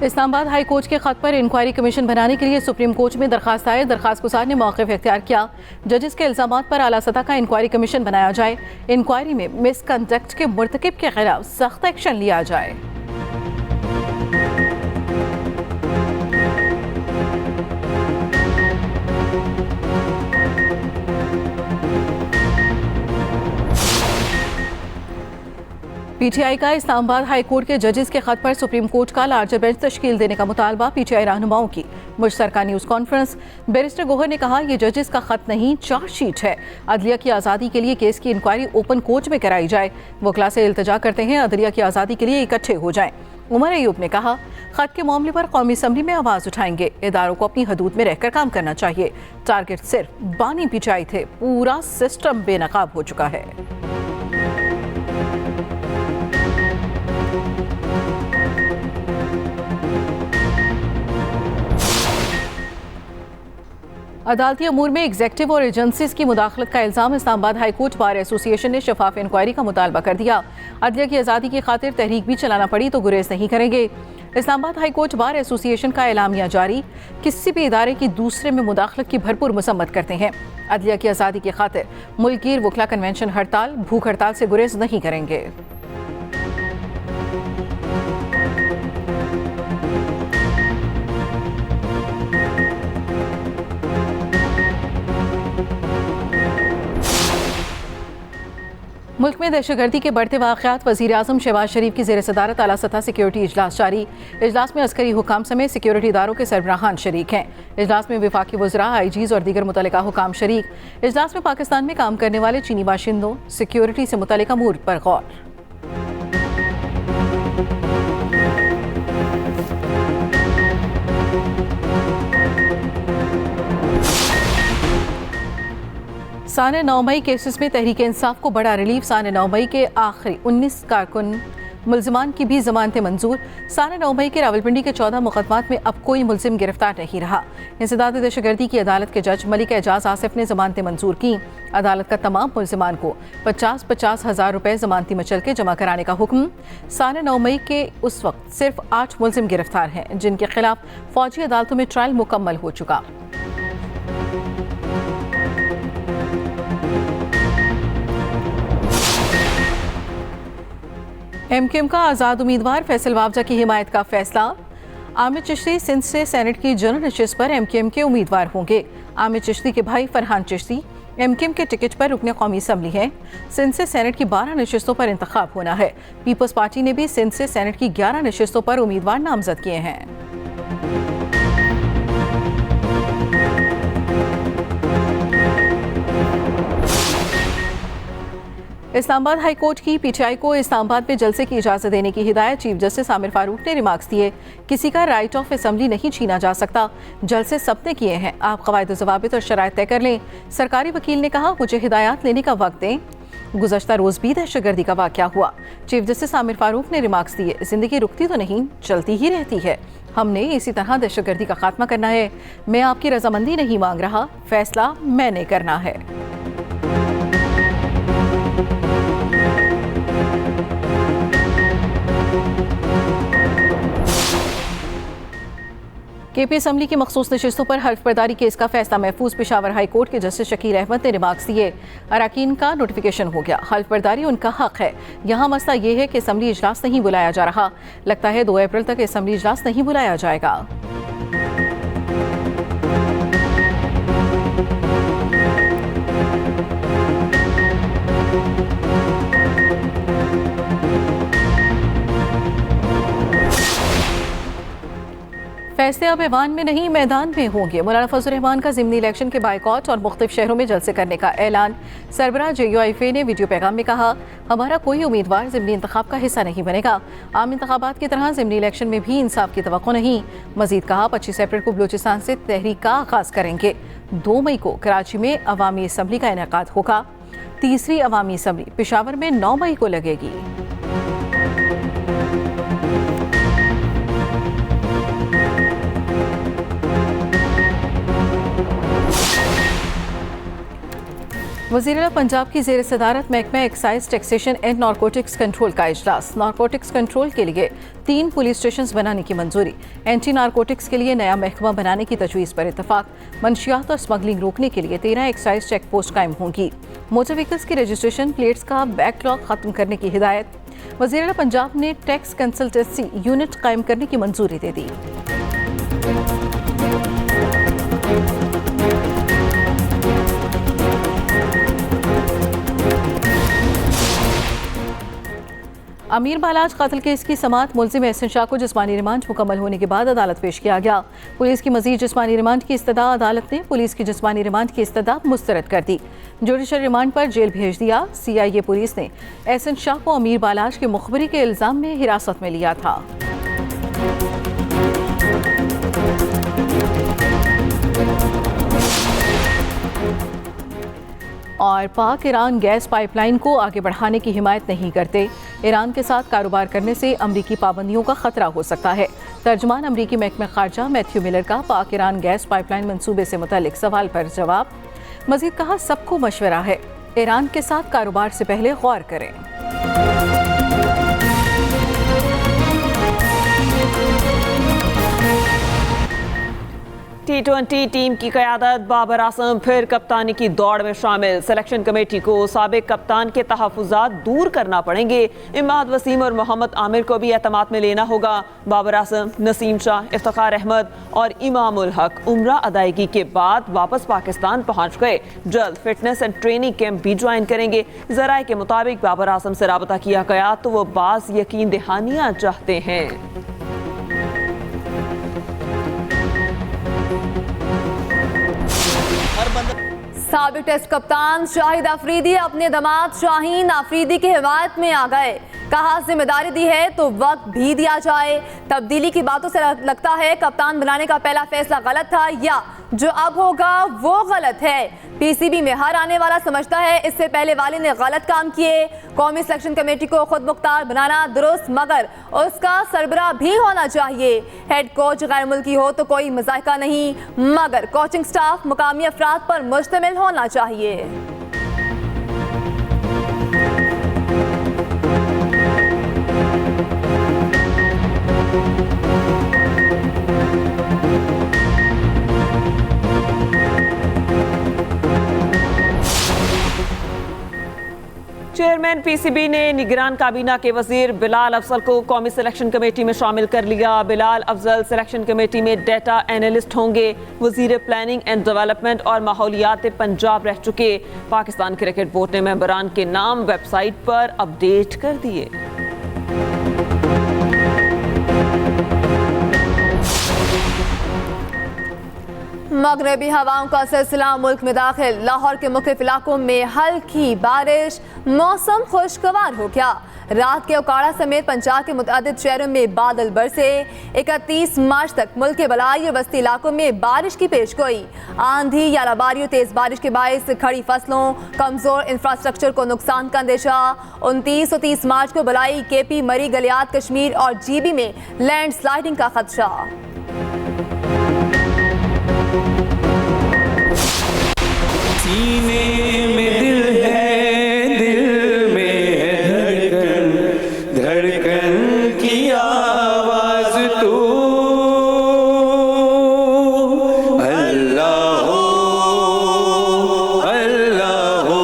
Islamabad high court के खत पर इंक्वायरी कमीशन बनाने के लिए सुप्रीम कोर्ट में दरखास्त आए। दरखास्त गुजार ने मौक़िफ़ इख्तियार किया, जजेस के इल्ज़ामात पर आला सतह का इंक्वायरी कमीशन बनाया जाए। इंक्वायरी में मिसकंडक्ट के मुर्तकिब के खिलाफ सख्त एक्शन लिया जाए। पीटीआई का इस्लामाबाद हाई कोर्ट के जजेस के खत पर सुप्रीम कोर्ट का लार्जर बेंच तश्कील देने का मुतालबा। पीटीआई रहनुमाओं की मुश्तरका न्यूज़ कॉन्फ्रेंस। बैरिस्टर गोहर ने कहा, यह जजेस का खत नहीं, चार्जशीट है। अदलिया की आज़ादी के लिए केस की इंक्वायरी ओपन कोर्ट में कराई जाए। वकला से इल्तजा करते हैं अदलिया की आज़ादी के लिए इकट्ठे हो जाएं। उमर अयूब ने कहा, खत के मामले पर कौमी असम्बली में आवाज़ उठाएंगे। इदारों को अपनी हदूद में रहकर काम करना चाहिए। टारगेट सिर्फ बानी पीटीआई थे, पूरा सिस्टम बेनकाब हो चुका है। अदालती अमूर में एग्जेक्टिव और एजेंसीज की मुदाखलत का इल्ज़ाम। Islamabad high court bar association ने शफाफ इंक्वायरी का मुतालबा कर दिया। अदलिया की आज़ादी की खातिर तहरीक भी चलाना पड़ी तो गुरेज नहीं करेंगे। Islamabad high court bar association का एलामिया जारी। किसी भी इदारे की दूसरे में मुदाखलत की भरपूर मसम्मत करते हैं। अदलिया की आज़ादी की खातिर मुल्कीर वकला कन्वेंशन हड़ताल, भूख हड़ताल से गुरेज नहीं करेंगे। मुल्क में दहशतगर्दी के बढ़ते वाक़यात। वज़ीर आज़म शहबाज शरीफ की ज़ेर सदारत आला सतह सिक्योरिटी इजलास जारी। इजलास में अस्करी हुकाम समेत सिक्योरिटी इदारों के सरबराहान शरीक हैं। इजलास में वफाकी वज़रा, आईजीज़ और दीगर मुतल्लिका हुकाम शरीक। इजलास में पाकिस्तान में काम करने वाले चीनी बाशिंदों, सिक्योरिटी से मुतल्लिका अमूर पर गौर। साने 9 मई केसेस में तहरीक इंसाफ को बड़ा रिलीफ। साने 9 मई के आखिरी 19 कारकुन मुल्जिमान की भी जमानतें मंजूर। साने 9 मई के रावलपिंडी के 14 मुकदमात में अब कोई मुल्जिम गिरफ्तार नहीं रहा। इंसदाद दहशतगर्दी की अदालत के जज मलिक एजाज आसिफ ने जमानतें मंजूर की। अदालत का तमाम मुल्जिमान को 50-50 हज़ार रुपए जमानती मचल के जमा कराने का हुक्म। साने 9 मई के उस वक्त सिर्फ 8 मुल्जिम गिरफ्तार हैं, जिनके खिलाफ फौजी अदालतों में ट्रायल मुकम्मल हो चुका। एमक्यूएम का आज़ाद उम्मीदवार फैसल वावजा की हिमायत का फैसला। आमिर चिश्ती सिंध से सेनेट की जनरल नशिस्त पर एमक्यूएम के उम्मीदवार होंगे। आमिर चिश्ती के भाई फरहान चिश्ती एमक्यूएम के टिकट पर रुकने कौमी असम्बली है। सिंध से सेनेट की 12 नशिस्तों पर इंतखाब होना है। पीपल्स पार्टी ने भी सिंध से सेनेट की 11 नशिस्तों पर उम्मीदवार नामजद किए हैं। इस्लामाबाद हाई कोर्ट की पीटीआई को इस्लामाबाद में जलसे की इजाज़त देने की हिदायत। चीफ जस्टिस आमिर फारूक ने रिमार्क्स दिए, किसी का राइट ऑफ असम्बली नहीं छीना जा सकता। जलसे सबने किए हैं, आप क़वायद ज़वाबित और शराइत तय कर लें। सरकारी वकील ने कहा, मुझे हिदायत लेने का वक्त दें। गुज़श्ता रोज़ भी दहशतगर्दी का वाक़या हुआ। चीफ जस्टिस आमिर फारूक ने रिमार्क्स दिए, ज़िंदगी रुकती तो नहीं, चलती ही रहती है। हमने इसी तरह दहशतगर्दी का खात्मा करना है। मैं आपकी रजामंदी नहीं मांग रहा, फैसला मैंने करना है। केपी असम्बली की मखसूस नशिस्तों पर हल्फ बर्दारी केस का फैसला महफूज। पेशावर हाई कोर्ट के जस्टिस शकील अहमद ने रिमार्क्स दिए, अरकान का नोटिफिकेशन हो गया, हल्फ बर्दारी उनका हक है। यहाँ मसला ये है कि असम्बली इजलास नहीं बुलाया जा रहा। लगता है 2 अप्रैल तक असम्बली इजलास नहीं बुलाया जाएगा। फैसले अब ऐवान में नहीं, मैदान में होंगे। मौलाना फजल रहमान का ज़िमनी इलेक्शन के बाइकॉट और मुख्तलिफ शहरों में जलसे करने का ऐलान। सरबराह JUIF ने वीडियो पैगाम में कहा, हमारा कोई उम्मीदवार ज़िमनी इंतखाब का हिस्सा नहीं बनेगा। आम इंतखाबात की तरह ज़िमनी इलेक्शन में भी इंसाफ की तवक्को नहीं। मजीद कहा, 25 अप्रैल को बलूचिस्तान से तहरीक का आगाज़ करेंगे। 2 मई को कराची में अवामी असम्बली का इनेकाद होगा। तीसरी अवामी असम्बली पेशावर में 9 मई को लगेगी। वज़ीर-ए-आला पंजाब की ज़ेर सदारत महकमा excise taxation and narcotics control का इजलास। नारकोटिक्स कंट्रोल के लिए 3 पुलिस स्टेशन बनाने की मंजूरी। एंटी नारकोटिक्स के लिए नया महकमा बनाने की तजवीज़ पर इतफाक। मंशियात और स्मगलिंग रोकने के लिए 13 एक्साइज चेक पोस्ट कायम होंगी। मोटर व्हीकल्स की रजिस्ट्रेशन प्लेट्स का बैकलॉग खत्म करने की हिदायत। वज़ीर-ए-आला पंजाब ने टैक्स कंसल्टेंसी यूनिट कायम करने की मंजूरी दे दी। अमीर बालाज कत्ल केस की समाअत मुलजिम एहसन शाह को जिस्मानी रिमांड मुकम्मल होने के बाद अदालत पेश किया गया। पुलिस की मजीद जिस्मानी रिमांड की इस्तदा अदालत ने पुलिस की जिस्मानी रिमांड की इस्तदा मुस्तरद कर दी। जुडिशल रिमांड पर जेल भेज दिया। CIA पुलिस ने एहसन शाह को अमीर बालाज के मुखबरी के इल्जाम में हिरासत में लिया था। और पाक ईरान गैस पाइपलाइन को आगे बढ़ाने की हिमायत नहीं करते। ईरान के साथ कारोबार करने से अमरीकी पाबंदियों का खतरा हो सकता है। तर्जमान अमरीकी महकमा खारजा मैथ्यू मिलर का पाक ईरान गैस पाइपलाइन मंसूबे से मुतालिक सवाल पर जवाब। मजीद कहा, सबको मशवरा है, ईरान के साथ कारोबार से पहले गौर करें। T20 टीम की क़यादत बाबर आजम फिर कप्तानी की दौड़ में शामिल। सिलेक्शन कमेटी को साबिक कप्तान के तहफ़्फ़ुज़ात दूर करना पड़ेंगे। इमाद वसीम और मोहम्मद आमिर को भी एतमाद में लेना होगा। बाबर आजम, नसीम शाह, इफ्तिखार अहमद और इमामुल हक उम्रा अदायगी के बाद वापस पाकिस्तान पहुंच गए। जल्द फिटनेस एंड ट्रेनिंग कैंप भी ज्वाइन करेंगे। ज़राए के मुताबिक बाबर आजम से राबता किया गया तो वो बाज़ यकीन दहानियाँ चाहते हैं। साबिक टेस्ट कप्तान शाहिद अफरीदी अपने दामाद शाहीन अफरीदी की हिमायत में आ गए। कहा, जिम्मेदारी दी है तो वक्त भी दिया जाए। तब्दीली की बातों से लगता है कप्तान बनाने का पहला फैसला गलत था या जो अब होगा वो गलत है। PCB में हर आने वाला समझता है इससे पहले वाले ने गलत काम किए। कौमी सिलेक्शन कमेटी को खुद मुख्तार बनाना दुरुस्त, मगर उसका सरबराह भी होना चाहिए। हेड कोच गैर मुल्की हो तो कोई मजायका नहीं, मगर कोचिंग स्टाफ मुकामी अफराद पर मुश्तमिल होना चाहिए। चेयरमैन PCB ने निगरान काबीना के वजीर बिलाल अफजल को कौमी सिलेक्शन कमेटी में शामिल कर लिया। बिलाल अफजल सिलेक्शन कमेटी में डेटा एनालिस्ट होंगे। वजीर प्लानिंग एंड डेवलपमेंट और माहौलियात पंजाब रह चुके। पाकिस्तान क्रिकेट बोर्ड ने मेंबरान के नाम वेबसाइट पर अपडेट कर दिए। मगरबी हवाओं का सिलसिला मुल्क में दाखिल। लाहौर के मुख्तलिफ इलाकों में हल्की बारिश, मौसम खुशगवार हो गया। रात के उकाड़ा समेत पंजाब के मुतअद्दिद शहरों में बादल बरसे। 31 मार्च तक मुल्क के बलाई और बस्ती इलाकों में बारिश की पेशगोई। आंधी या रबारी और तेज बारिश के बायस खड़ी फसलों, कमजोर इंफ्रास्ट्रक्चर को नुकसान का अंदेशा। 29 और 30 मार्च को बलाई, KP, मरी, गलियात, कश्मीर और GB में लैंड स्लाइडिंग का खदशा। सीने में दिल है, दिल में है धड़कन, धड़कन की आवाज तू अल्लाह हो, अल्लाह हो।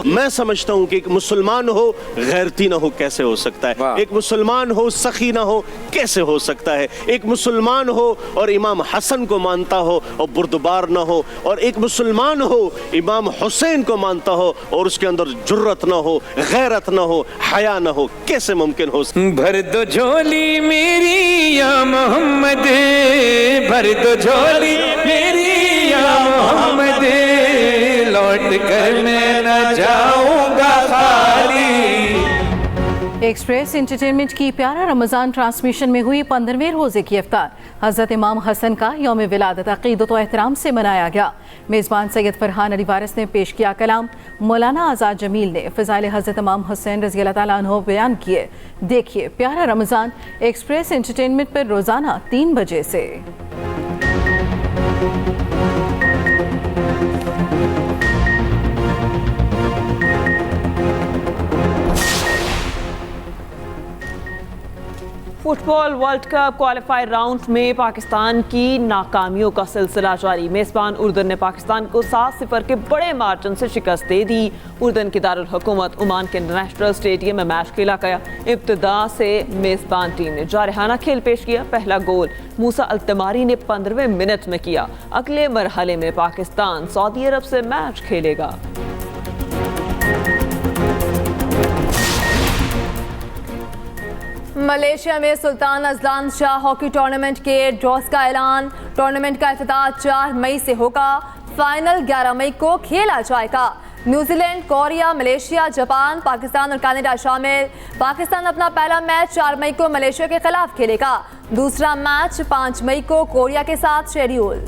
मैं समझता हूँ कि एक मुसलमान हो गैरती ना हो कैसे हो सकता है, एक मुसलमान हो सखी ना हो कैसे हो सकता है, एक मुसलमान हो और इमाम हसन को मानता हो और बुर्दबार ना हो, और एक मुसलमान हो इमाम हुसैन को मानता हो और उसके अंदर जुर्रत ना हो, गैरत ना हो, हया ना हो, कैसे मुमकिन हो। भर दो झोली मेरी या मोहम्मद, भर दो झोली मेरी या मोहम्मद, लौट कर मैं न जाऊंगा खाली। एक्सप्रेस एंटरटेनमेंट की प्यारा रमज़ान ट्रांसमिशन में हुई 15वें रोज़े की इफ्तार। हज़रत इमाम हसन का यौम विलादत अक़ीदत व एहतराम से मनाया गया। मेज़बान सैयद फरहान अली वारिस ने पेश किया कलाम। मौलाना आज़ाद जमील ने फ़ज़ाइल हज़रत इमाम हुसैन रज़ी अल्लाह तआला अन्हु बयान किए। देखिए प्यारा रमज़ान एक्सप्रेस एंटरटेनमेंट पर रोज़ाना 3 बजे से। Football world cup qualifier round में पाकिस्तान की नाकामियों का सिलसिला जारी। मेजबान उर्दन ने पाकिस्तान को 7-0 के बड़े मार्जिन से शिकस्त दे दी। उर्दन की दारुल हुकूमत ओमान के नेशनल स्टेडियम में मैच खेला गया। इब्तिदा से मेजबान टीम ने जारहाना खेल पेश किया। पहला गोल मूसा अल्तमारी ने 15वें मिनट में किया। अगले मरहले में पाकिस्तान सऊदी अरब से मैच खेलेगा। मलेशिया में Sultan Azlan Shah hockey tournament के ड्रॉस का ऐलान। टूर्नामेंट का इफ्तिताह 4 मई से होगा। फाइनल 11 मई को खेला जाएगा। New Zealand, Korea, Malaysia, Japan, Pakistan और कनाडा शामिल। पाकिस्तान अपना पहला मैच 4 मई को मलेशिया के खिलाफ खेलेगा। दूसरा मैच 5 मई को कोरिया के साथ शेड्यूल।